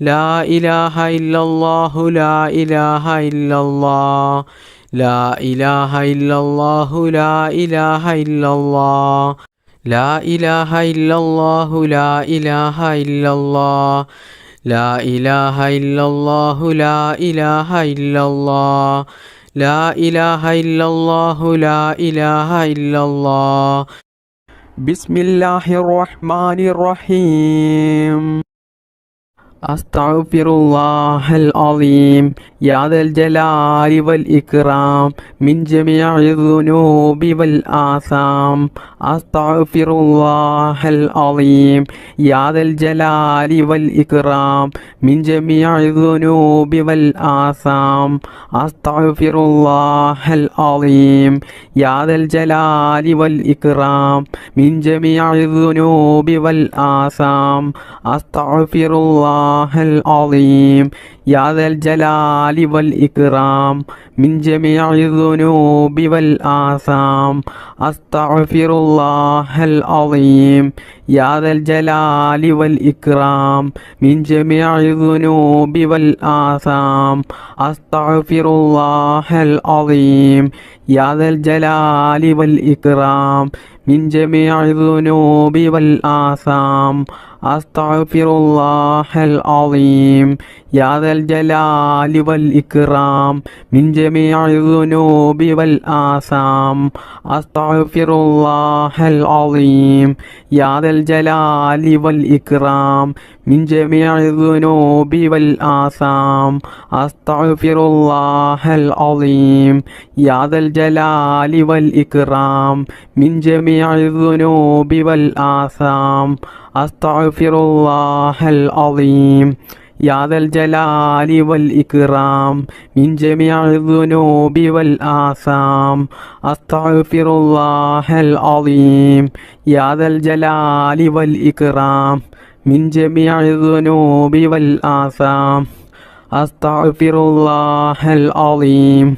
لا إله إلا الله لا إله إلا الله لا إله إلا الله لا إله إلا الله لا إله إلا الله لا إله إلا الله لا إله إلا الله لا إله إلا الله لا إله إلا الله لا إله إلا الله بسم الله الرحمن الرحيم أستغفر الله العظيم يا ذا الجلال والإكرام من جميع الذنوب والآثام أستغفر الله العظيم يا ذا الجلال والإكرام من جميع الذنوب والآثام أستغفر الله العظيم يا ذا الجلال والإكرام من جميع الذنوب والآثام أستغفر الله العظيم يا ذا الجلال والإكرام من جميع الذنوب والآثام أستغفر الله العظيم يا ذا الجلال والإكرام من جميع الذنوب والآثام أستغفر الله العظيم يا ذا الجلال والإكرام من جميع الذنوب والآثام أستغفر الله العظيم يا ذا الجلال والإكرام من جميع الذنوب والآثام أستغفر الله العظيم يا ذا الجلال والإكرام من جميع الذنوب والآثام أستغفر الله العظيم يا ذا الجلال والإكرام من جميع الذنوب والآثام أستغفر الله العظيم يا ذا الجلال والإكرام من جميع الذنوب والآثام أستغفر الله العظيم يا ذا الجلال والإكرام من جميع الذنوب والآثام أستغفر الله العظيم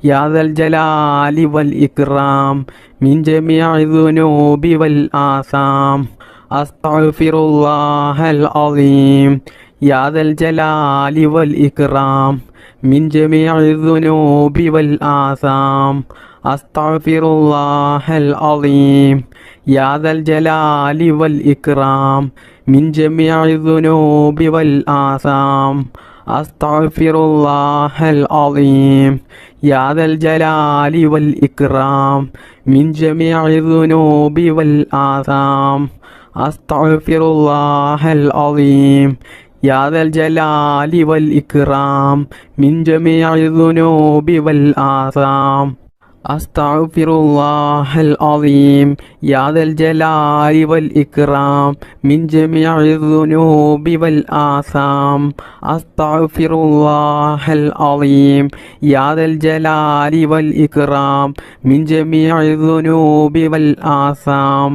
يا ذا الجلال والإكرام من جميع الذنوب والآثام أستغفر الله العظيم يا ذا الجلال والإكرام من جميع الذنوب والآثام أستغفر الله العظيم يا ذا الجلال والإكرام من جميع الذنوب والآثام أستغفر الله العظيم يا ذا الجلال والإكرام من جميع الذنوب والآثام أستغفر الله العظيم يا ذا الجلال والإكرام من جميع الذنوب والآثام أستغفر الله العظيم يا ذا الجلال والإكرام من جميع الذنوب والآثام أستغفر الله العظيم يا ذا الجلال والإكرام من جميع الذنوب والآثام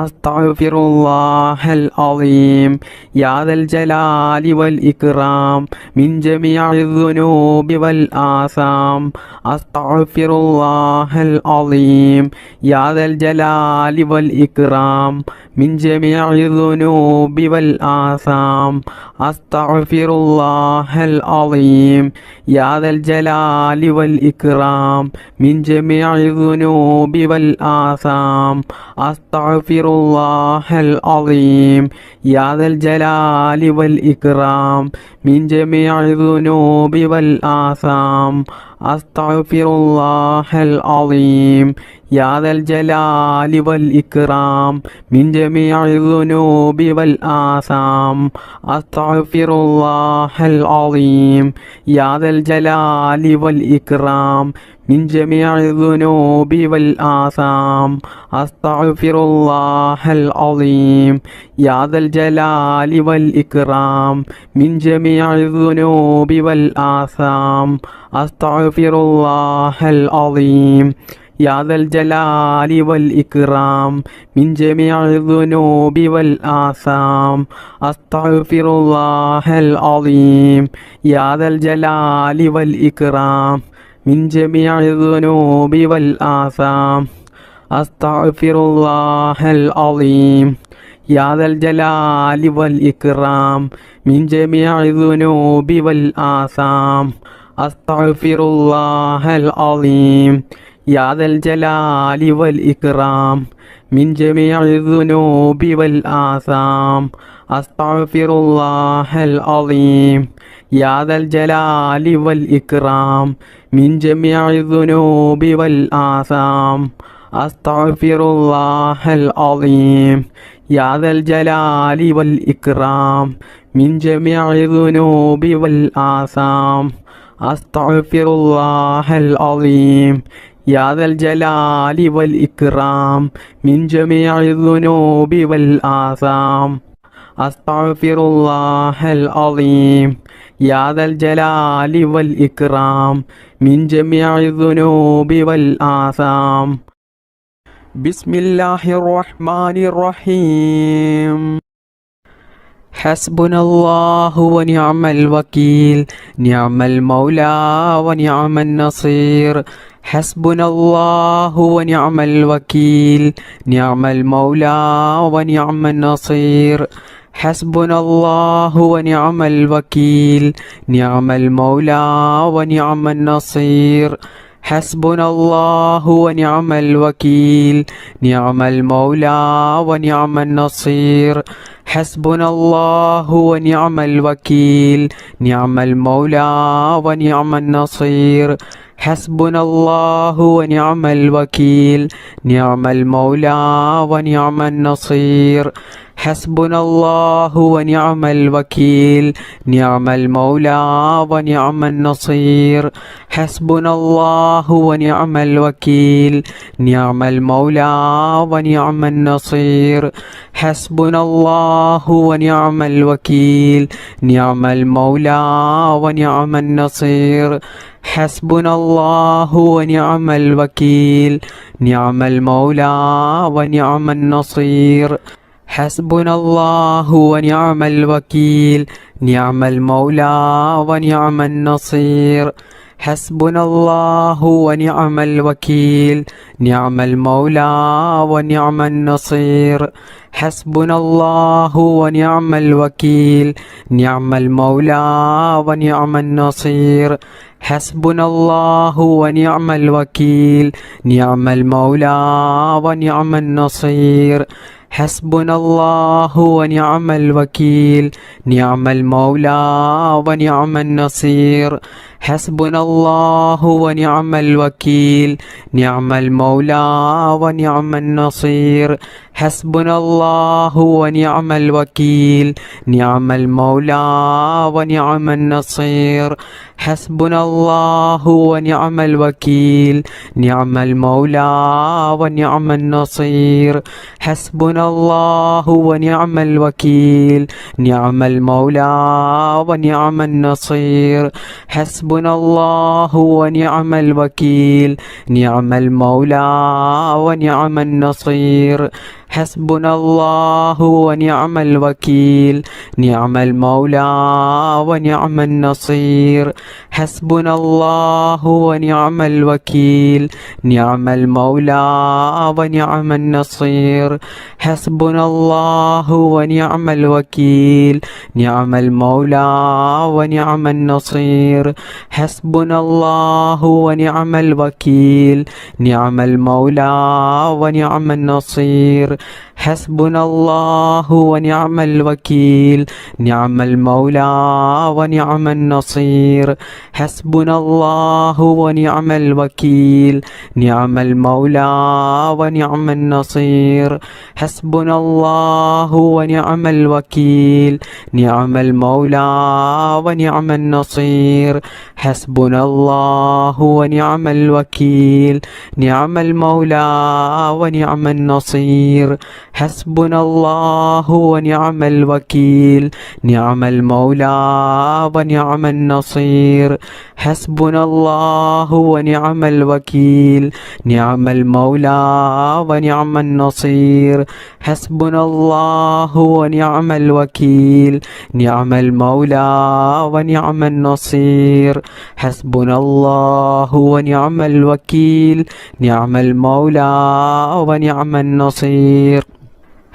أستغفر الله العظيم يا ذا الجلال والإكرام من جميع الذنوب والآثام أستغفر الله العظيم يا ذا الجلال والإكرام من جميع الذنوب والآثام أستغفر الله العظيم يا ذا الجلال والإكرام من جميع الذنوب والآثام أستغفر الله العظيم يا ذا الجلال والإكرام من جميع الذنوب والآثام أستغفر الله العظيم يا ذا الجلال والإكرام من جميع الذنوب والآثام أستغفر الله العظيم يا ذا الجلال والإكرام من جميع الذنوب والآثام أستغفر الله العظيم يا ذا الجلال والإكرام من جميع الذنوب والآثام أستغفر الله العظيم يا ذا الجلال والإكرام من جميع الذنوب والآثام أستغفر الله العظيم يا ذا الجلال والإكرام من جميع الذنوب والآثام أستغفر الله العظيم يا ذا الجلال والإكرام من جميع الذنوب والآثام أستغفر الله العظيم يا ذا الجلال والإكرام من جميع الذنوب والآثام أستغفر الله العظيم يا ذا الجلال والإكرام من جميع الذنوب والآثام أستغفر الله العظيم يا ذا الجلال والإكرام من جميع الذنوب والآثام أستغفر الله العظيم يا ذا الجلال والإكرام من جميع الذنوب والآثام أستغفر الله العظيم يا ذا الجلال والإكرام من جميع الذنوب والآثام بسم الله الرحمن الرحيم حسبنا الله ونعم الوكيل نعم المولى ونعم النصير حسبنا الله ونعم الوكيل نعم المولى ونعم النصير حسبنا الله ونعم الوكيل نعم المولى ونعم النصير حسبنا الله ونعم الوكيل نعم المولى ونعم النصير حسبنا الله ونعم الوكيل نعم المولى ونعم النصير حسبنا الله ونعم الوكيل نعم المولى ونعم النصير حسبنا الله ونعم الوكيل نعم المولى ونعم النصير حسبنا الله ونعم الوكيل نعم المولى ونعم النصير حسبنا الله ونعم الوكيل نعم المولى ونعم النصير حسبنا الله ونعم الوكيل نعم المولى ونعم النصير حسبنا الله ونعم الوكيل نعم المولى ونعم النصير حسبنا الله ونعم الوكيل نعم المولى ونعم النصير حسبنا الله ونعم الوكيل نعم المولى ونعم النصير حسبنا الله ونعم الوكيل نعم المولى ونعم النصير حسبنا الله ونعم الوكيل نعم المولى ونعم النصير حسبنا الله ونعم الوكيل نعم المولى ونعم النصير حسبنا الله ونعم الوكيل نعم المولى ونعم النصير حسبنا الله ونعم الوكيل نعم المولى ونعم النصير حسبنا الله ونعم الوكيل نعم المولى ونعم النصير حسبنا الله ونعم الوكيل نعم المولى ونعم النصير حسبنا الله ونعم الوكيل نعم المولى ونعم النصير حسبنا الله ونعم الوكيل نعم المولى ونعم النصير حسبنا الله ونعم الوكيل نعم المولى ونعم النصير حسبنا الله ونعم الوكيل نعم المولى ونعم النصير حسبنا الله ونعم الوكيل نعم المولى ونعم النصير حسبنا الله ونعم الوكيل نعم المولى ونعم النصير حسبنا الله ونعم الوكيل نعم المولى ونعم النصير حسبنا الله ونعم الوكيل نعم المولى ونعم النصير حسبنا الله ونعم الوكيل نعم المولى ونعم النصير حسبنا الله ونعم الوكيل نعم المولى ونعم النصير حسبنا الله ونعم الوكيل نعم المولى ونعم النصير حسبنا الله ونعم الوكيل نعم المولى ونعم النصير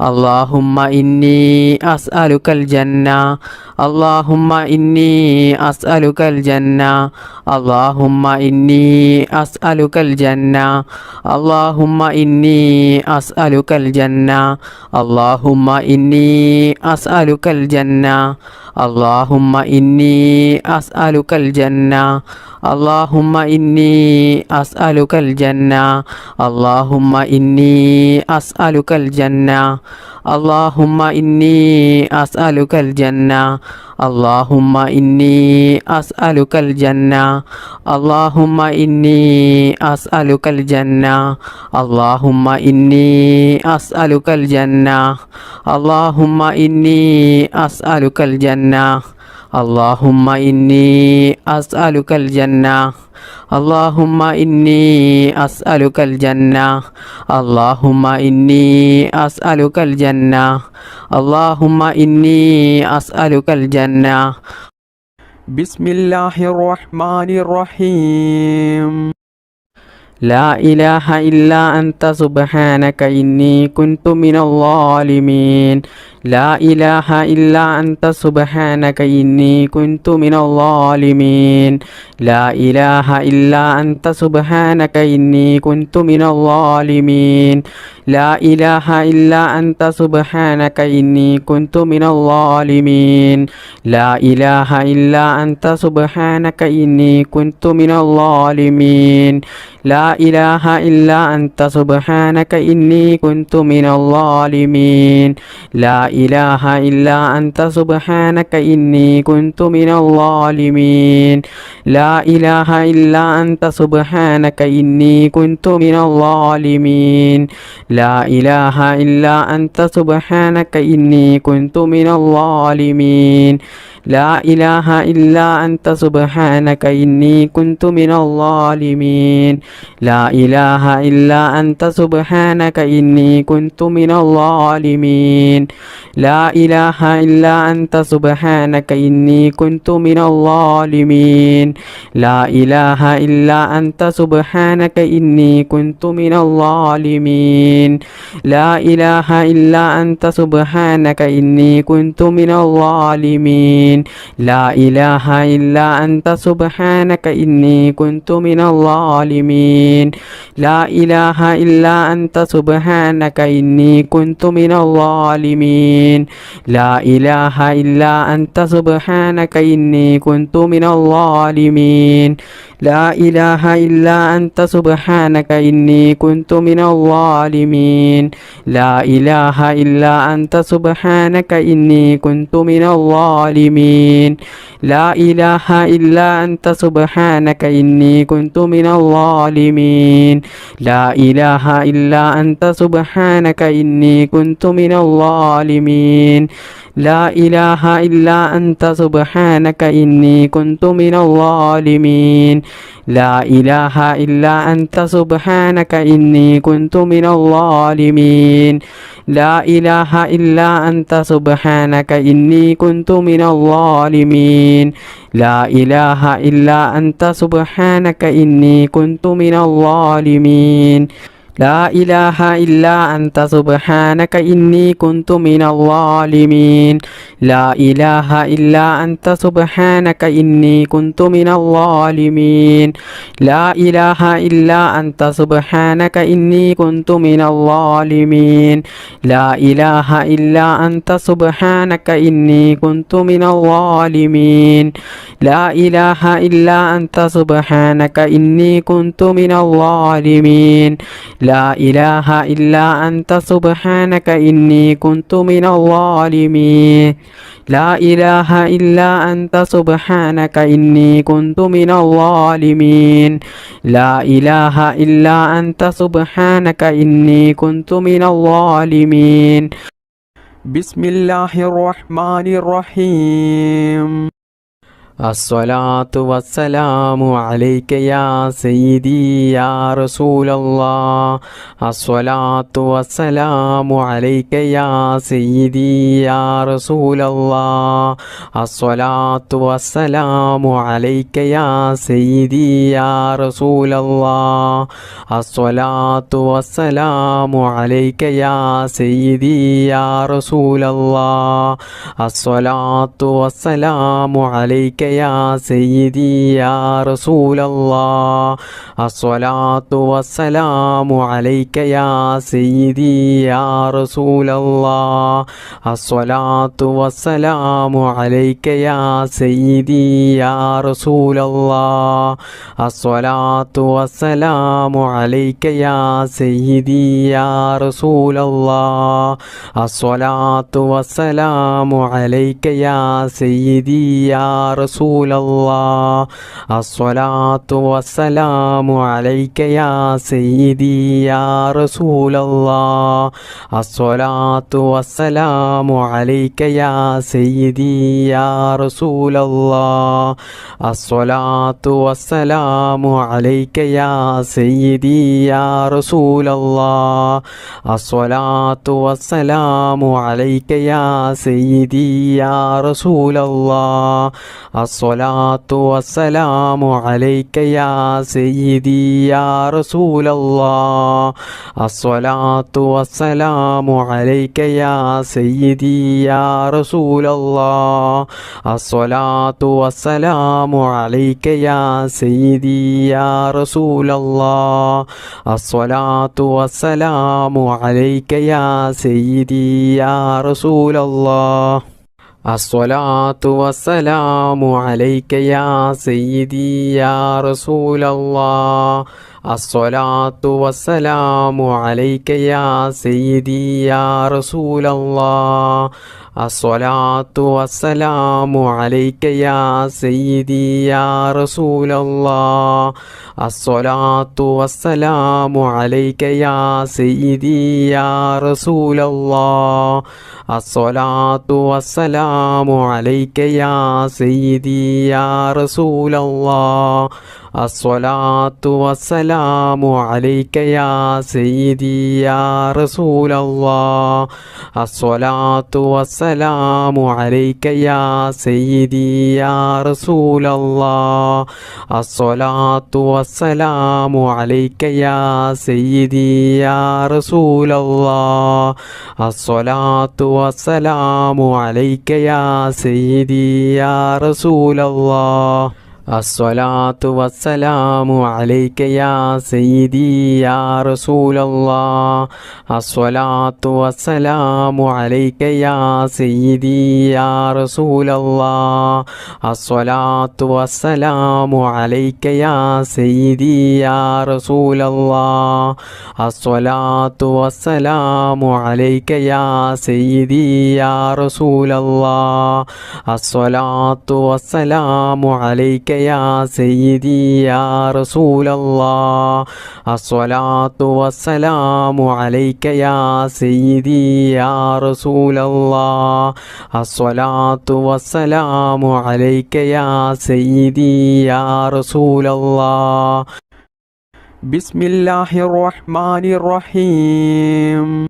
اللهم إني أسألك الجنة اللهم إني أسألك الجنة اللهم إني أسألك الجنة اللهم إني أسألك الجنة اللهم إني أسألك الجنة اللهم إني أسألك الجنة اللهم إني أسألك الجنة اللهم إني أسألك الجنة اللهم إني أسألك الجنة اللهم إني أسألك الجنة اللهم إني أسألك الجنة اللهم إني أسألك الجنة اللهم إني أسألك الجنة اللهم إني أسألك الجنة اللهم إني أسألك الجنة اللهم إني أسألك الجنة اللهم إني أسألك الجنة بسم الله الرحمن الرحيم لا إله إلا أنت سبحانك إني كنت من الظالمين لا إله إلا أنت سبحانك إني كنت من الظالمين لا إله إلا أنت سبحانك إني كنت من الظالمين لا إله إلا أنت سبحانك إني كنت من الظالمين لا إله إلا أنت سبحانك إني كنت من الظالمين لا إله إلا أنت سبحانك إني كنت من الظالمين لا إله إلا أنت سبحانك إني كنت من الظالمين لا إله إلا أنت سبحانك إني كنت من الظالمين لا إله إلا أنت سبحانك إني كنت من الظالمين لا إله إلا أنت سبحانك إني كنت من الظالمين لا إله إلا أنت سبحانك إني كنت من الظالمين لا إله إلا أنت سبحانك إني كنت من الظالمين لا إله إلا أنت سبحانك إني كنت من الظالمين لا إله إلا أنت سبحانك إني كنت من الظالمين لا إله إلا أنت سبحانك إني كنت من الظالمين لا إله إلا أنت سبحانك إني كنت من الظالمين لا إله إلا أنت سبحانك إني كنت من الظالمين لا إله إلا أنت سبحانك إني كنت من الظالمين لا إله إلا أنت سبحانك إني كنت من الظالمين لا إله إلا أنت سبحانك إني كنت من الظالمين لا إله إلا أنت سبحانك إني كنت من الظالمين لا إله إلا أنت سبحانك إني كنت من الظالمين لا إله إلا أنت سبحانك إني كنت من الظالمين لا إله إلا أنت سبحانك إني كنت من الظالمين لا إله إلا أنت سبحانك إني كنت من الظالمين لا إله إلا أنت سبحانك إني كنت من الظالمين لا إله إلا أنت سبحانك إني كنت من الظالمين لا إله إلا أنت سبحانك إني كنت من الظالمين لا إله إلا أنت سبحانك إني كنت من الظالمين لا إله إلا أنت سبحانك إني كنت من الظالمين لا إله إلا أنت سبحانك إني كنت من الظالمين لا إله إلا أنت سبحانك إني كنت من الظالمين لا إله إلا أنت سبحانك إني كنت من الظالمين بسم الله الرحمن الرحيم الصلاة والسلام عليك يا سيدي يا رسول الله. الصلاة والسلام عليك يا سيدي يا رسول الله. الصلاة والسلام عليك يا سيدي يا رسول الله. الصلاة والسلام عليك يا سيدي يا رسول الله. الصلاة والسلام عليك يا سيدي يا رسول الله. الصلاة والسلام عليك يا سيدي يا رسول الله. الصلاة والسلام عليك يا سيدي يا رسول الله. الصلاة والسلام عليك يا سيدي يا رسول الله. الصلاة والسلام عليك يا سيدي يا رسول الله. الصلاة والسلام عليك يا سيدي يا رسول الله. الصلاة والسلام عليك يا سيدي يا رسول الله. الصلاة والسلام عليك يا سيدي يا رسول الله. الصلاة والسلام عليك يا سيدي يا رسول الله. الصلاة والسلام عليك يا سيدي يا رسول الله. الصلاة والسلام عليك يا سيدي يا رسول الله. الصلاة والسلام عليك يا سيدي يا رسول الله. الصلاة والسلام عليك يا سيدي يا رسول الله. الصلاة والسلام عليك يا سيدي يا رسول الله. الصلاة والسلام عليك يا سيدي يا رسول الله. الصلاة والسلام عليك يا سيدي يا رسول الله. الصلاة والسلام عليك يا سيدي يا رسول الله. الصلاة والسلام عليك يا سيدي يا رسول الله. الصلاة والسلام عليك يا سيدي يا رسول الله. الصلاة والسلام عليك يا سيدي يا رسول الله. الصلاة والسلام عليك يا سيدي يا رسول الله. الصلاة والسلام عليك يا سيدي يا رسول الله. الصلاة والسلام عليك يا سيدي يا رسول الله. الصلاة والسلام عليك يا سيدي يا رسول الله. الصلاة والسلام عليك يا سيدي يا رسول الله. الصلاة والسلام عليك يا سيدي يا رسول الله. الصلاة والسلام عليك يا سيدي يا رسول الله. الصلاة والسلام عليك يا سيدي يا رسول الله. الصلاة والسلام عليك يا سيدي يا رسول الله. بسم الله الرحمن الرحيم.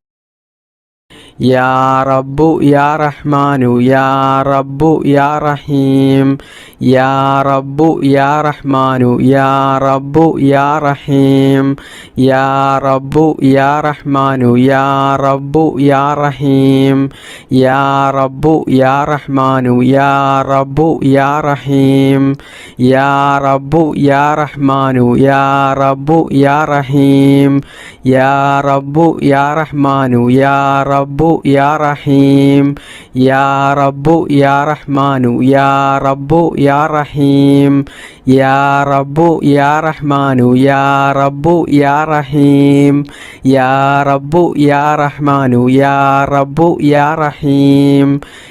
يا رب يا رحمن يا رب يا رحيم. يا رب يا رحمن يا رب يا رحيم. يا رب يا رحمن يا رب يا رحيم. يا رب يا رحمن يا رب يا رحيم. يا رب يا رحمن يا رب يا رحيم. يا رب يا رحمن يا رب يا رحيم. يا رب يا رحمن يا رب يا رحيم. يا رب يا رحمن يا رب يا رحيم. يا رب يا رحمن يا رب يا رحيم.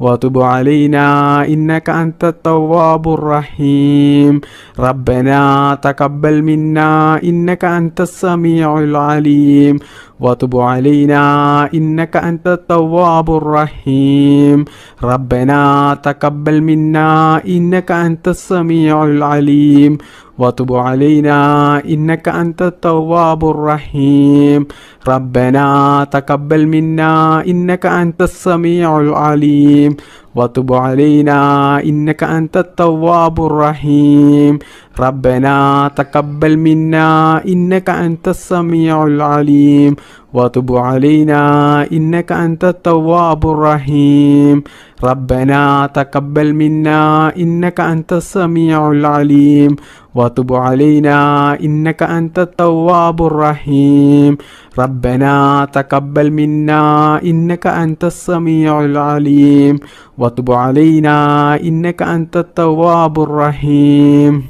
وتب علينا إنك أنت التواب الرحيم ربنا تقبل منا إنك أنت السميع العليم وتب علينا إنك أنت التواب الرحيم ربنا تقبل منا إنك أنت السميع العليم وتب علينا إنك أنت التواب الرحيم ربنا تقبل منا إنك أنت السميع العليم وتب علينا إنك أنت التواب الرحيم ربنا تقبل منا إنك أنت السميع العليم وتب علينا إنك أنت التواب الرحيم ربنا تقبل منا إنك أنت السميع العليم وتب علينا إنك أنت التواب الرحيم ربنا تقبل منا إنك أنت السميع العليم وتب علينا إنك أنت التواب الرحيم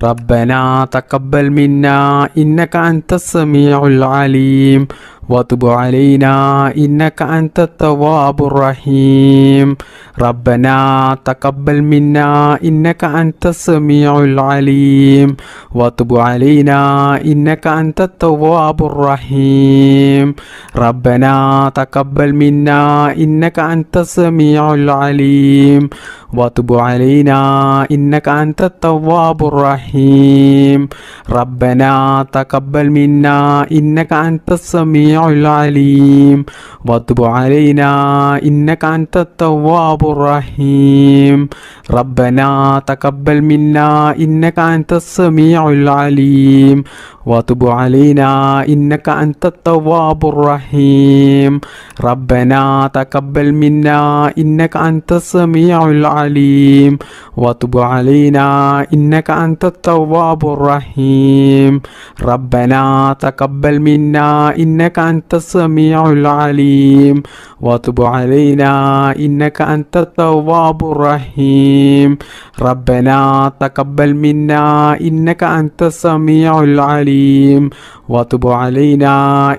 ربنا تقبل منا إنك أنت السميع العليم وتب علينا إنك أنت التواب الرحيم ربنا تقبل منا إنك أنت السميع العليم وتب علينا إنك أنت التواب الرحيم ربنا تقبل منا إنك أنت السميع العليم وتب علينا إنك أنت التواب الرحيم ربنا تقبل منا إنك أنت السميع العليم وتب علينا إنك أنت التواب الرحيم ربنا تقبل منا إنك أنت السميع العليم وتب علينا إنك أنت التواب الرحيم ربنا تقبل منا إنك أنت السميع العليم وتب علينا إنك أنت التواب الرحيم ربنا تقبل منا إنك أنت السميع العليم وتب علينا إنك أنت التواب الرحيم ربنا تقبل منا إنك أنت السميع العليم وتب علينا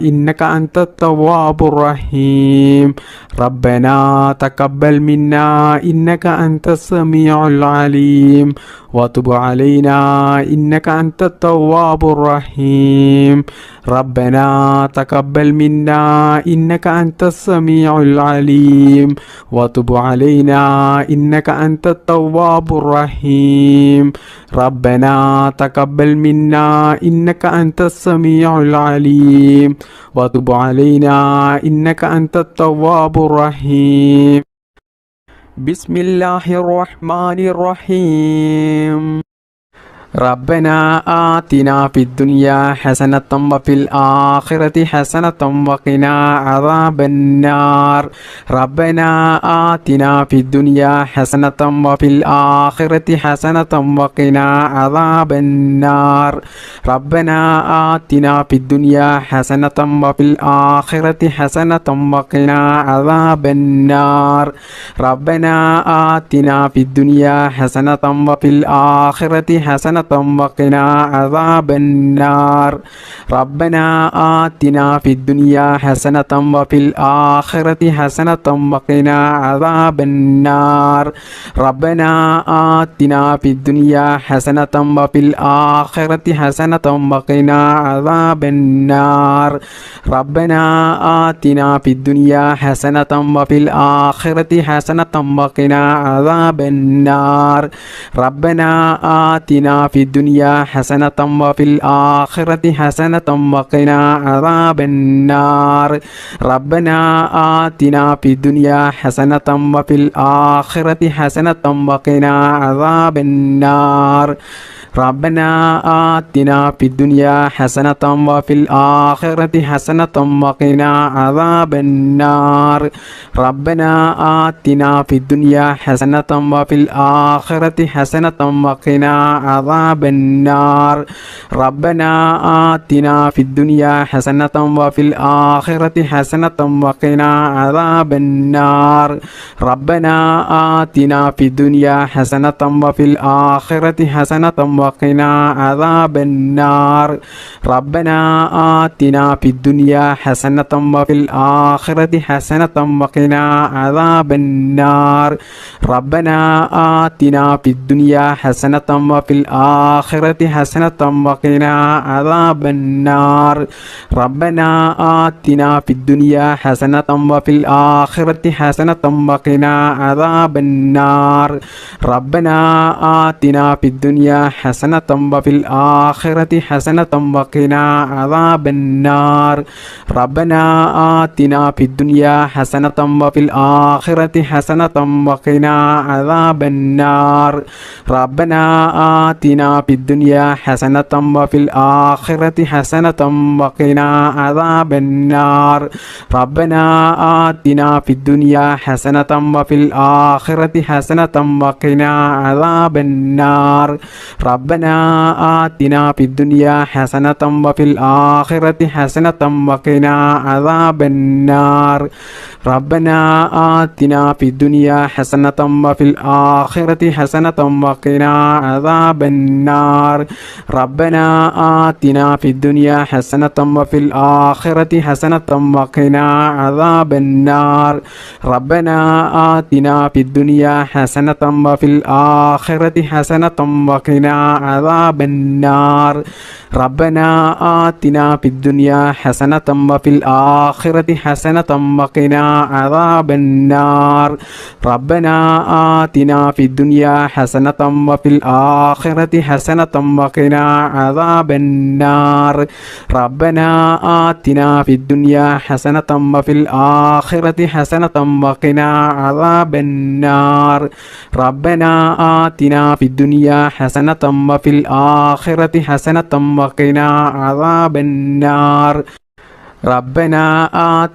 إنك أنت التواب الرحيم ربنا تقبل منا إنك أنت السميع العليم وتب علينا إنك أنت التواب الرحيم ربنا تقبل منا إنك أنت السميع العليم وتب علينا إنك أنت التواب الرحيم ربنا تقبل منا إنك أنت السميع العليم وتب علينا إنك أنت التواب الرحيم بسم الله الرحمن الرحيم ربنا آتنا في الدنيا حسنة وفي الآخرة حسنة وقنا عذاب النار ربنا آتنا في الدنيا حسنة وفي الآخرة حسنة وقنا عذاب النار ربنا آتنا في الدنيا حسنة وفي الآخرة حسنة وقنا عذاب النار ربنا آتنا في الدنيا حسنة وفي الآخرة حسنة وقنا عذاب النار ربنا آتنا في الدنيا حسنة وفي الآخرة حسنة وقنا عذاب النار ربنا آتنا في الدنيا حسنة وفي الآخرة حسنة وقنا عذاب النار ربنا آتنا في الدنيا حسنة وفي الآخرة حسنة وقنا عذاب النار ربنا آتنا في الدنيا حسنة وفي الآخرة حسنة وقنا عذاب النار ربنا آتنا في الدنيا حسنة وفي الآخرة حسنة وقنا عذاب النار ربنا آتنا في الدنيا حسنة وفي الآخرة حسنة وقنا عذاب النار ربنا آتنا في الدنيا حسنة وفي الآخرة حسنة وقنا عذاب عذاب النار ربنا آتنا في الدنيا حسنة وفي الآخرة حسنة وقنا عذاب النار ربنا آتنا في الدنيا حسنة وفي الآخرة حسنة وقنا عذاب النار ربنا آتنا في الدنيا حسنة وفي الآخرة حسنة وقنا عذاب النار ربنا آتنا في الدنيا حسنة وفي الآخرة حسنة وقنا عذاب النار ربنا آتنا في الدنيا حسنة وفي الآخرة حسنة وقنا عذاب النار ربنا آتنا في الدنيا حسنة وفي الآخرة حسنة وقنا عذاب النار ربنا آتنا في الدنيا حسنة وفي الآخرة حسنة وقنا عذاب النار ربنا آتنا في الدنيا حسنة وفي الآخرة حسنة وقنا عذاب النار ربنا آتنا في الدنيا حسنة وفي الآخرة حسنة وقنا عذاب النار ربنا آتنا في الدنيا حسنة وفي الآخرة حسنة وقنا عذاب النار ربنا آتنا في الدنيا حسنة وفي الآخرة حسنة وقنا عذاب النار ربنا آتنا في الدنيا حسنة وفي الآخرة حسنة وقنا عذاب النار ربنا آتنا في الدنيا حسنة وفي الآخرة حسنة وقنا عذاب النار ربنا آتنا في الدنيا حسنة وفي الآخرة حسنة وقنا عذاب النار ربنا آتنا في الدنيا حسنة وفي الآخرة حسنة وقنا عذاب النار ربنا آتنا في الدنيا حسنة وفي الآخرة حسنة وقنا عذاب النار ربنا آتنا في الدنيا حسنة وفي الآخرة حسنة وقنا عذاب النار ربنا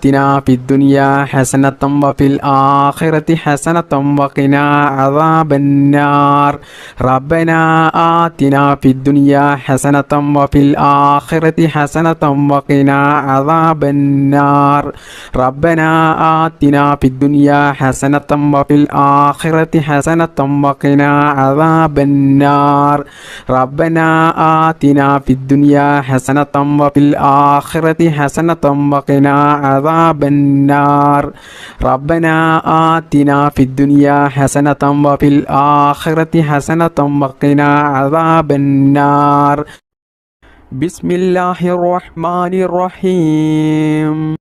آتنا في الدنيا حسنة وفي الآخرة حسنة وقنا عذاب النار ربنا آتنا في الدنيا حسنة وفي الآخرة حسنة وقنا عذاب النار ربنا آتنا في الدنيا حسنة وفي الآخرة حسنة وقنا عذاب النار ربنا آتنا في الدنيا حسنة وفي الآخرة حسنة وقنا عذاب النار ربنا آتنا في الدنيا حسنة وفي الآخرة حسنة وقنا عذاب النار بسم الله الرحمن الرحيم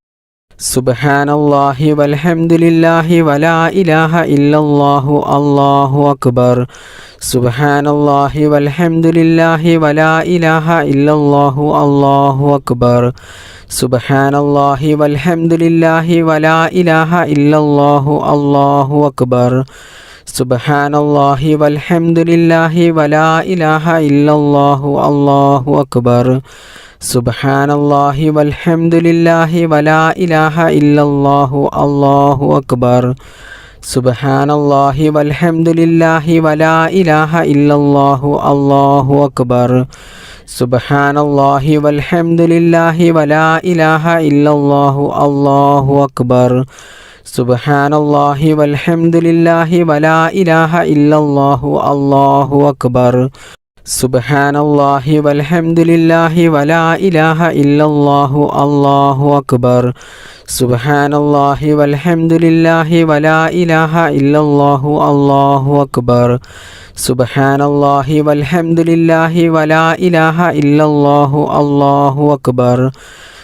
سبحان الله والحمد لله ولا إله إلا الله الله أكبر سبحان الله والحمد لله ولا إله إلا الله الله أكبر سبحان الله والحمد لله ولا إله إلا الله الله أكبر سبحان الله والحمد لله ولا إله إلا الله الله أكبر سبحان الله والحمد لله ولا إله إلا الله الله أكبر سبحان الله والحمد لله ولا إله إلا الله الله أكبر سبحان الله والحمد لله ولا إله إلا الله الله أكبر سبحان الله والحمد لله ولا إله إلا الله الله أكبر سبحان الله والحمد لله ولا إله إلا الله الله أكبر سبحان الله والحمد لله ولا إله إلا الله الله أكبر سبحان الله والحمد لله ولا إله إلا الله الله أكبر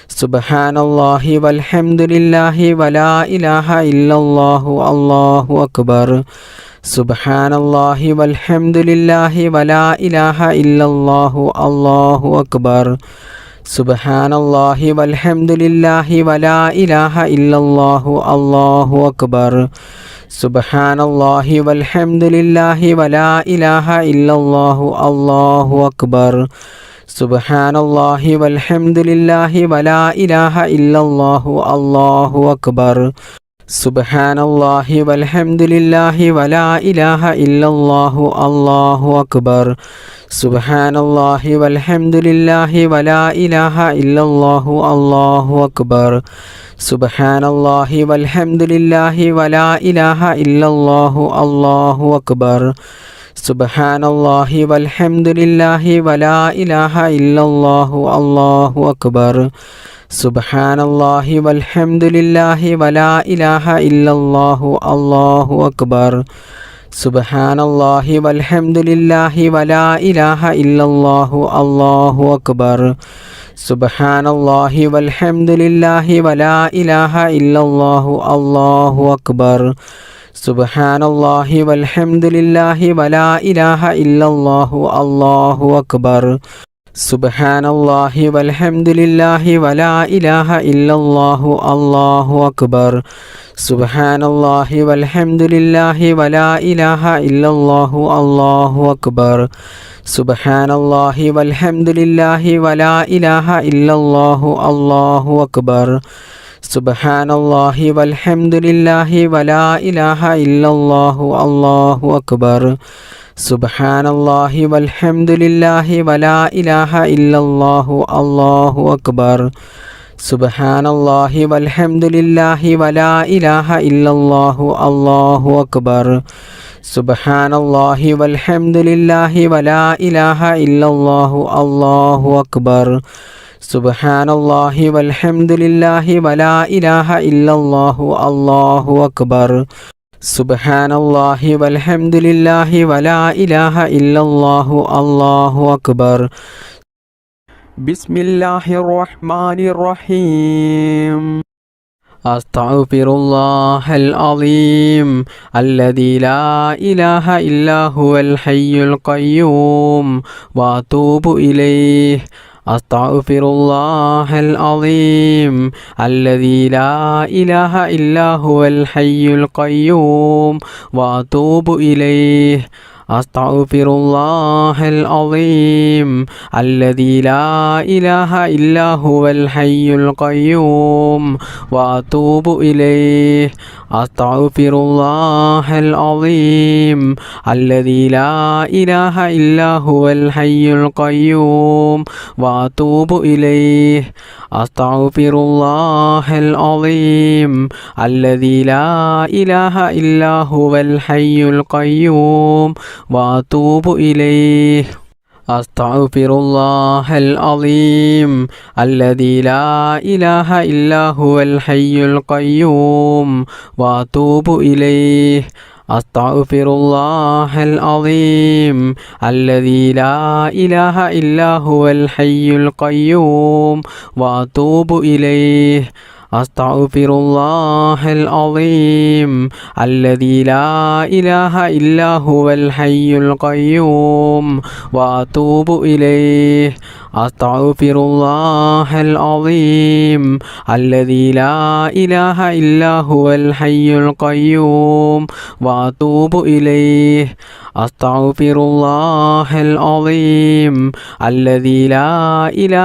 سبحان الله والحمد لله ولا إله إلا الله الله أكبر سبحان الله والحمد لله ولا إله إلا الله الله أكبر سبحان الله والحمد لله ولا إله إلا الله الله أكبر سبحان الله والحمد لله ولا إله إلا الله الله أكبر سبحان الله والحمد لله ولا إله إلا الله الله أكبر സുബ്ഹാനല്ലാഹി വൽഹംദുലില്ലാഹി വലാ ഇലാഹ ഇല്ലല്ലാഹു അല്ലാഹു അക്ബർ. സുബ്ഹാനല്ലാഹി വൽഹംദുലില്ലാഹി വലാ ഇലാഹ ഇല്ലല്ലാഹു അല്ലാഹു അക്ബർ. സുബ്ഹാനല്ലാഹി വൽഹംദുലില്ലാഹി വലാ ഇലാഹ ഇല്ലല്ലാഹു അല്ലാഹു അക്ബർ. സുബ്ഹാനല്ലാഹി വൽഹംദുലില്ലാഹി വലാ ഇലാഹ ഇല്ലല്ലാഹു അല്ലാഹു അക്ബർ. സുബ്ഹാനല്ലാഹി വൽഹംദുലില്ലാഹി വലാ ഇലാഹ ഇല്ലല്ലാഹു അല്ലാഹു അക്ബർ. സുബ്ഹാനല്ലാഹി വൽഹംദുലില്ലാഹി വലാ ഇലാഹ ഇല്ലല്ലാഹു അല്ലാഹു അക്ബർ. സുബ്ഹാനല്ലാഹി വൽഹംദുലില്ലാഹി വലാ ഇലാഹ ഇല്ലല്ലാഹു അല്ലാഹു അക്ബർ. സുബ്ഹാനല്ലാഹി വൽഹംദുലില്ലാഹി വലാ ഇലാഹ ഇല്ലല്ലാഹു അല്ലാഹു അക്ബർ. സുബ്ഹാനല്ലാഹി വൽഹംദുലില്ലാഹി വലാ ഇലാഹ ഇല്ലല്ലാഹു അല്ലാഹു അക്ബർ. സുബ്ഹാനല്ലാഹി വൽഹംദുലില്ലാഹി വലാ ഇലാഹ ഇല്ലല്ലാഹു അല്ലാഹു അക്ബർ. സുബ്ഹാനല്ലാഹി വൽഹംദുലില്ലാഹി വലാ ഇലാഹ ഇല്ലല്ലാഹു അല്ലാഹു അക്ബർ. സുബ്ഹാനല്ലാഹി വൽഹംദുലില്ലാഹി വലാ ഇലാഹ ഇല്ലല്ലാഹു അല്ലാഹു അക്ബർ. സുബ്ഹാനല്ലാഹി വൽഹംദുലില്ലാഹി വലാ ഇലാഹ ഇല്ലല്ലാഹു അല്ലാഹു അക്ബർ. സുബ്ഹാനല്ലാഹി വൽഹംദുലില്ലാഹി വലാ ഇലാഹ ഇല്ലല്ലാഹു അല്ലാഹു അക്ബർ. സുബ്ഹാനല്ലാഹി വൽഹംദുലില്ലാഹി വലാ ഇലാഹ ഇല്ലല്ലാഹു അല്ലാഹു അക്ബർ. സുബ്ഹാനല്ലാഹി വൽഹംദുലില്ലാഹി വലാ ഇലാഹ ഇല്ലല്ലാഹു അല്ലാഹു അക്ബർ. സുബ്ഹാനല്ലാഹി വൽഹംദുലില്ലാഹി വലാ ഇലാഹ ഇല്ലല്ലാഹു അല്ലാഹു അക്ബർ. ബിസ്മില്ലാഹിർ റഹ്മാനിർ റഹീം. അസ്തഗ്ഫിറുല്ലാഹൽ അളീം അല്ലദീ ലാ ഇലാഹ ഇല്ലാ ഹുവൽ ഹയ്യുൽ ഖയ്യൂം വഅതൂബു ഇലൈഹി. അസ്തഗ്ഫിറുല്ലാഹൽ അളീം അല്ലദീ ലാ ഇലാഹ ഇല്ലാ ഹുവൽ ഹയ്യുൽ ഖയ്യൂം വഅതൂബു ഇലൈഹി. അസ്തഗ്ഫിറുല്ലാഹൽ അളീം അല്ലദീ ലാ ഇലാഹ ഇല്ലാ ഹുവൽ ഹയ്യുൽ ഖയ്യൂം വഅതൂബു ഇലൈഹി. അസ്തഗ്ഫിറുല്ലാഹൽ അളീം അല്ലദീ ലാ ഇലാഹ ഇല്ലാ ഹുവൽ ഹയ്യുൽ ഖയ്യൂം വഅതൂബു ഇലൈഹി. അസ്തഗ്ഫിറുല്ലാഹൽ അളീം അല്ലദീ ലാ ഇലാഹ ഇല്ലാ ഹുവൽ ഹയ്യുൽ ഖയ്യൂം വഅതൂബു ഇലൈഹി. അസ്തഗ്ഫിറുല്ലാഹൽ അളീം അല്ലദീ ലാ ഇലാഹ ഇല്ലാ ഹുവൽ ഹയ്യുൽ ഖയ്യൂം വഅതൂബു ഇലൈഹി. അസ്തഗ്ഫിറുല്ലാഹൽ അളീം അല്ലദീ ലാ ഇലാഹ ഇല്ലാ ഹുവൽ ഹയ്യുൽ ഖയ്യൂം വഅതൂബു ഇലൈഹി. അസ്തഗ്ഫിറുല്ലാഹൽ അളീം അല്ലദീ ലാ ഇലാഹ ഇല്ലാ ഹുവൽ ഹയ്യുൽ ഖയ്യൂം വഅതൂബു ഇലൈഹി. അസ്തഗ്ഫിറുല്ലാഹൽ അളീം അല്ലദീ ലാ ഇലാഹ ഇല്ലാ ഹുവൽ ഹയ്യുൽ ഖയ്യൂം വഅതൂബു ഇലൈഹി. അസ്തഗ്ഫിറുല്ലാഹൽ അളീം അല്ലദീ ലാ ഇലാഹ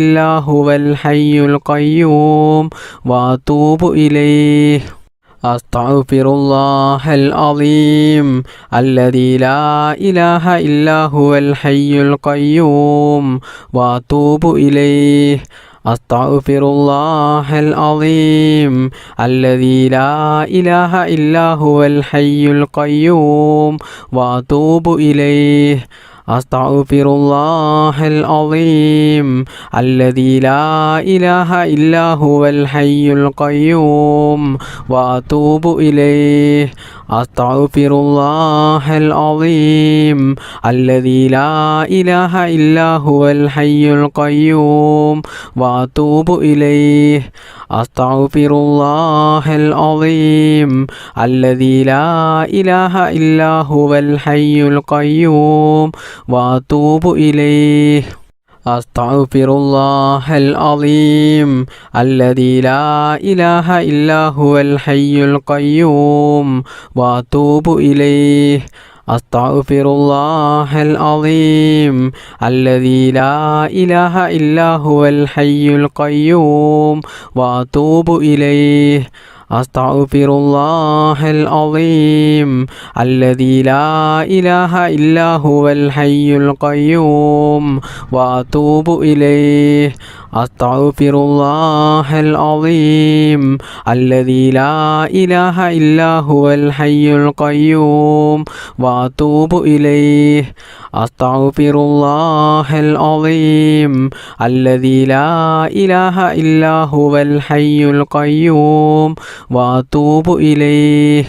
ഇല്ലാ ഹുവൽ ഹയ്യുൽ ഖയ്യൂം വഅതൂബു ഇലൈഹി. അസ്തഗ്ഫിറുല്ലാഹൽ അളീം അല്ലദീ ലാ ഇലാഹ ഇല്ലാ ഹുവൽ ഹയ്യുൽ ഖയ്യൂം വഅതൂബു ഇലൈഹി. അസ്തഗ്ഫിറുല്ലാഹൽ അളീം അല്ലദീ ലാ ഇലാഹ ഇല്ലാ ഹുവൽ ഹയ്യുൽ ഖയ്യൂം വഅതൂബു ഇലൈഹി. അസ്തഗ്ഫിറുല്ലാഹൽ അളീം അല്ലദീ ലാ ഇലാഹ ഇല്ലാ ഹുവൽ ഹയ്യുൽ ഖയ്യൂം വഅതൂബു ഇലൈഹി. അസ്തഗ്ഫിറുല്ലാഹൽ അളീം അല്ലദീ ലാ ഇലാഹ ഇല്ലാ ഹുവൽ ഹയ്യുൽ ഖയ്യൂം വഅതൂബു ഇലൈഹി. അസ്തഗ്ഫിറുല്ലാഹൽ അളീം അല്ലദീ ലാ ഇലാഹ ഇല്ലാ ഹുവൽ ഹയ്യുൽ ഖയ്യൂം വഅതൂബു ഇലൈഹി. അസ്തഗ്ഫിറുല്ലാഹൽ അളീം അല്ലദീ ലാ ഇലാഹ ഇല്ലാ ഹുവൽ ഹയ്യുൽ ഖയ്യൂം വഅതൂബു ഇലൈഹി. അസ്തഗ്ഫിറുല്ലാഹൽ അളീം അല്ലദീ ലാ ഇലാഹ ഇല്ലാ ഹുവൽ ഹയ്യുൽ ഖയ്യൂം വഅതൂബു ഇലൈഹി. أستغفر الله العظيم الذي لا إله إلا هو الحي القيوم وأتوب إليه. أستغفر الله العظيم الذي لا إله إلا هو الحي القيوم وأتوب إليه. أستغفر الله العظيم الذي لا إله إلا هو الحي القيوم وأتوب إليه.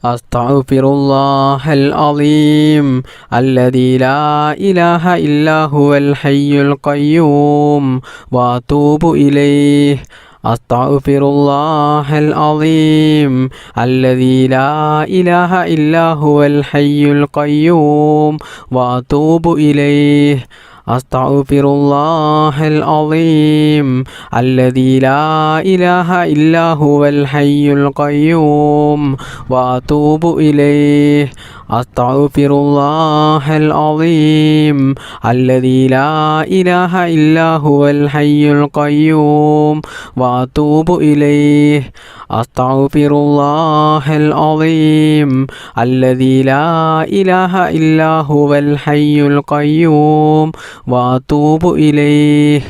أستغفر الله العظيم الذي لا إله إلا هو الحي القيوم وأتوب إليه. أستغفر الله العظيم الذي لا إله إلا هو الحي القيوم وأتوب إليه. أستغفر الله العظيم الذي لا إله إلا هو الحي القيوم وأتوب إليه. أستغفر الله العظيم الذي لا إله إلا هو الحي القيوم وأتوب إليه. أستغفر الله العظيم الذي لا إله إلا هو الحي القيوم وأتوب إليه.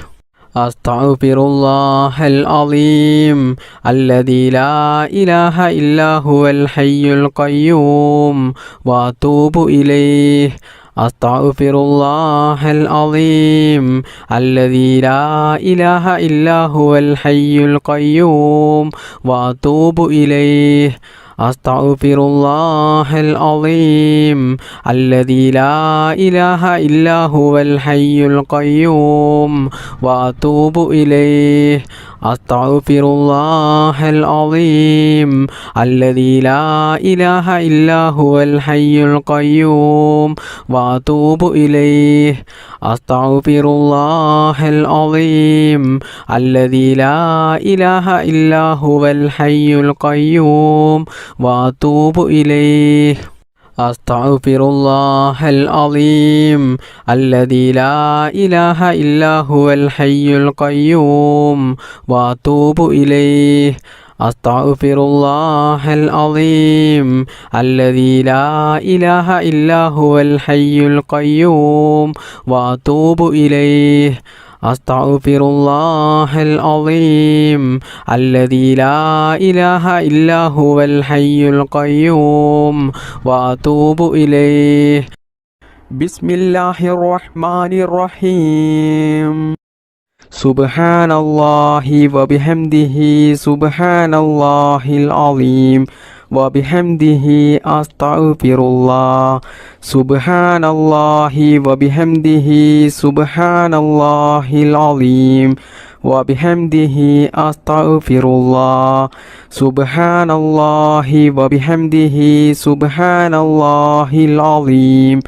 أستغفر الله العظيم الذي لا إله إلا هو الحي القيوم وأتوب إليه. أستغفر الله العظيم الذي لا إله إلا هو الحي القيوم وأتوب إليه. أستغفر الله العظيم الذي لا إله إلا هو الحي القيوم وأتوب إليه. أستغفر الله العظيم الذي لا إله إلا هو الحي القيوم وأتوب إليه. أستغفر الله العظيم الذي لا إله إلا هو الحي القيوم وأتوب إليه. أستغفر الله العظيم الذي لا إله إلا هو الحي القيوم وأتوب إليه. أستغفر الله العظيم الذي لا إله إلا هو الحي القيوم وأتوب إليه. أستغفر الله العظيم الذي لا إله إلا هو الحي القيوم وأتوب إليه. بسم الله الرحمن الرحيم. سبحان الله وبحمده سبحان الله العظيم وبحمده أستغفر الله. سبحان الله وبحمده سبحان الله العظيم وبحمده أستغفر الله. سبحان الله وبحمده سبحان الله العظيم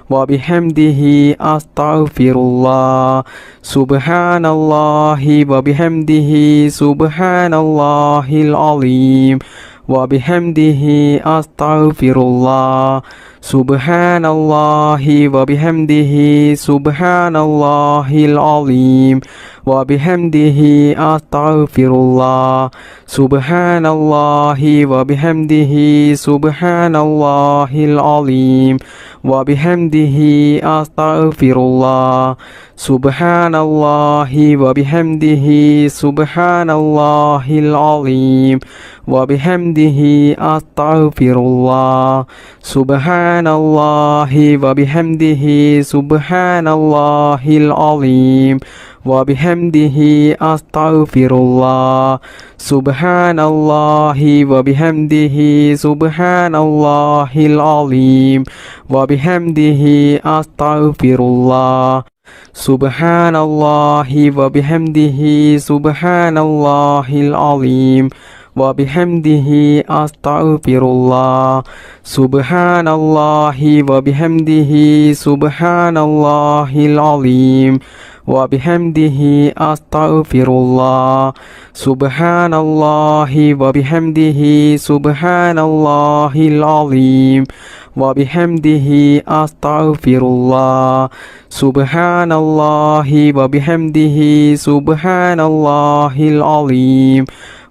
وبحمده أستغفر الله. سبحان الله وبحمده سبحان الله العظيم وبحمده أستغفر الله. سبحان الله وبحمده سبحان الله العظيم وبحمده أستغفر الله. سبحان الله وبحمده سبحان الله العظيم وبحمده أستغفر الله. سبحان الله وبحمده سبحان الله العظيم وبحمده أستغفر الله. سبحان الله وبحمده سبحان الله العظيم وبحمده أستغفر الله. سبحان الله وبحمده سبحان الله العظيم وبحمده أستغفر الله. سبحان الله وبحمده سبحان الله العظيم وبحمده أستغفر الله. سبحان الله وبحمده سبحان الله العظيم وبحمده أستغفر الله. سبحان الله وبحمده سبحان الله العظيم وبحمده أستغفر الله. سبحان الله وبحمده سبحان الله العظيم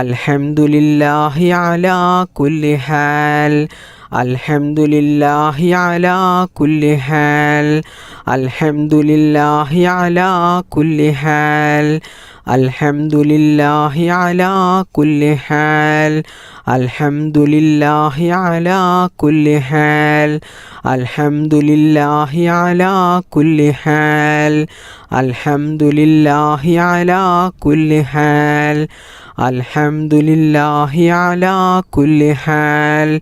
അൽഹംദുലില്ലാഹി അലാ കുല്ലി ഹാൽ അൽഹംദുലില്ലാഹി അലാ കുല്ലി ഹാൽ അൽഹംദുലില്ലാഹി അലാ കുല്ലി ഹാൽ അൽഹംദുലില്ലാഹി അലാ കുല്ലി ഹാൽ അൽഹംദുലില്ലാഹി അലാ കുല്ലി ഹാൽ അൽഹംദുലില്ലാഹി അലാ കുല്ലി ഹാൽ അൽഹംദുലില്ലാഹി അലാ കുല്ലി ഹാൽ അൽഹംദുലില്ലാഹി അലാ കുല്ലി ഹാൽ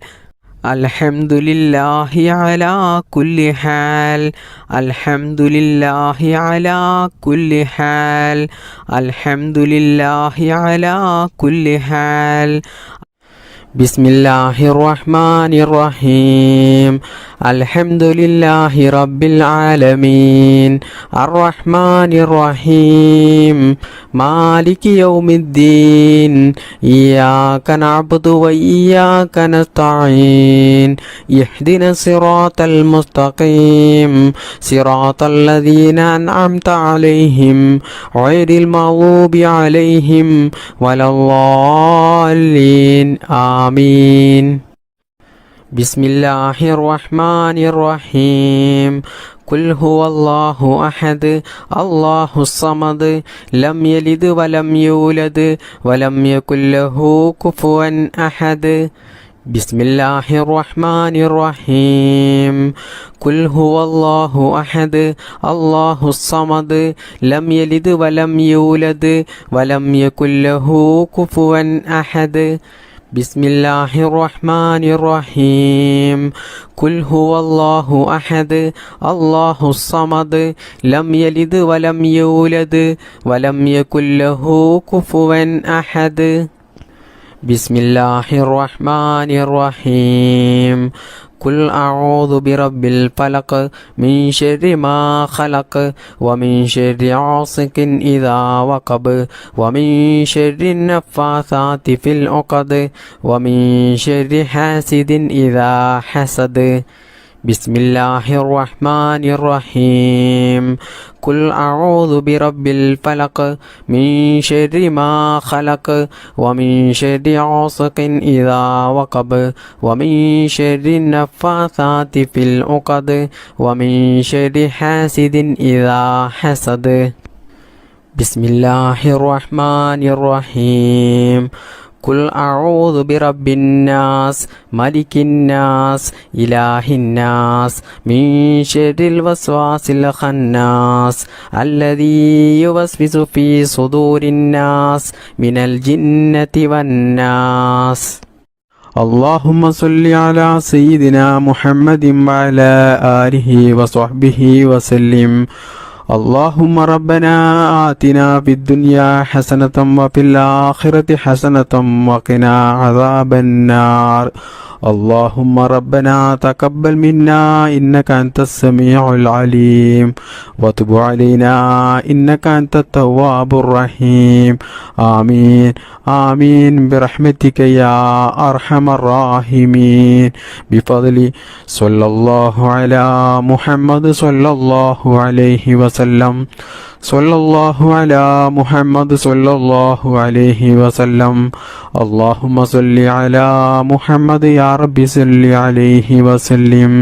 അൽഹംദുലില്ലാഹി അലാ കുല്ലി ഹാൽ അൽഹംദുലില്ലാഹി അലാ കുല്ലി ഹാൽ അൽഹംദുലില്ലാഹി അലാ കുല്ലി ഹാൽ ബിസ്മില്ലാഹിർ റഹ്മാനിർ റഹീം അൽഹംദുലില്ലാഹി റബ്ബിൽ ആലമീൻ അർറഹ്മാനിർ റഹീം മാലികി യൗമിദ്ദീൻ ഇയ്യാക നഅ്ബുദു വ ഇയ്യാക നസ്തഈൻ ഇഹ്ദിനസ് സിറാത്തൽ മുസ്തഖീം സിറാത്തൽ ലദീന അൻഅംത അലൈഹിം ഗൈറിൽ മഗ്ദൂബി അലൈഹിം വലദ്ദാല്ലീൻ ആമീൻ ബിസ്മില്ലാഹിർ റഹ്മാനിർ റഹീം ഖുൽ ഹുവല്ലാഹു അഹദ് അല്ലാഹുസ് സമദ് ലം യലിദ് വലം യൂലദ് വലം യകുൽ ലഹു കുഫുവൻ അഹദ് ബിസ്മില്ലാഹിർ റഹ്മാനിർ റഹീം ഖുൽ ഹുവല്ലാഹു അഹദ് അല്ലാഹുസ് സമദ് ലം യലിദ് വലം യൂലദ് വലം യകുൽ ലഹു കുഫുവൻ അഹദ് ബിസ്മില്ലാഹിർ റഹ്മാനിർ റഹീം ഖുൽ ഹുവല്ലാഹു അഹദ് അല്ലാഹുസ് സമദ് ലം യലിദ് വലം യൂലദ് വലം യകുൽ ലഹു കുഫുവൻ അഹദ് ബിസ്മില്ലാഹിർ റഹ്മാനിർ റഹീം ഖുൽ അഊദു ബിറബ്ബിൽ ഫലഖ് മിൻ ശർരി മാ ഖലഖ് വമിൻ ശർരി ഗാസിഖിൻ ഇദാ വഖബ് വമിൻ ശർരി നഫ്ഫാസാതി ഫിൽ ഉഖദ് വമിൻ ശർരി ഹാസിദിൻ ഇദാ ഹസദ് ബിസ്മില്ലാഹിർ റഹ്മാനിർ റഹീം ഖുൽ അഊദു ബിറബ്ബിൽ ഫലഖ് മിൻ ശർരി മാ ഖലഖ് വമിൻ ശർരി ഗാസിഖിൻ ഇദാ വഖബ് വമിൻ ശർരി നഫ്ഫാസാതി ഫിൽ ഉഖദ് വമിൻ ശർരി ഹാസിദിൻ ഇദാ ഹസദ് ബിസ്മില്ലാഹിർ റഹ്മാനിർ റഹീം ഖുൽ അഊദു ബിറബ്ബിൻ നാസ് മലിക്കിൻ നാസ് ഇലാഹിൻ നാസ് മിൻ ശർരിൽ വസ്വാസിൽ ഖന്നാസ് അല്ലദീ യുവസ്വിസു ഫീ സുദൂരിൻ നാസ് മിനൽ ജിന്നതി വന്നാസ് اللهم صل على سيدنا محمد وعلى آله وصحبه وسلم اللهم ربنا آتنا في الدنيا حسنة وفي الآخرة حسنة وقنا عذاب النار اللهم ربنا تقبل منا إنك أنت السميع العليم وتب علينا إنك أنت التواب الرحيم آمين آمين برحمتك يا أرحم الراحمين بفضل صلى الله على محمد صلى الله عليه وسلم صلى الله على محمد صلى الله عليه وسلم اللهم صل على محمد يا رب صل عليه وسلم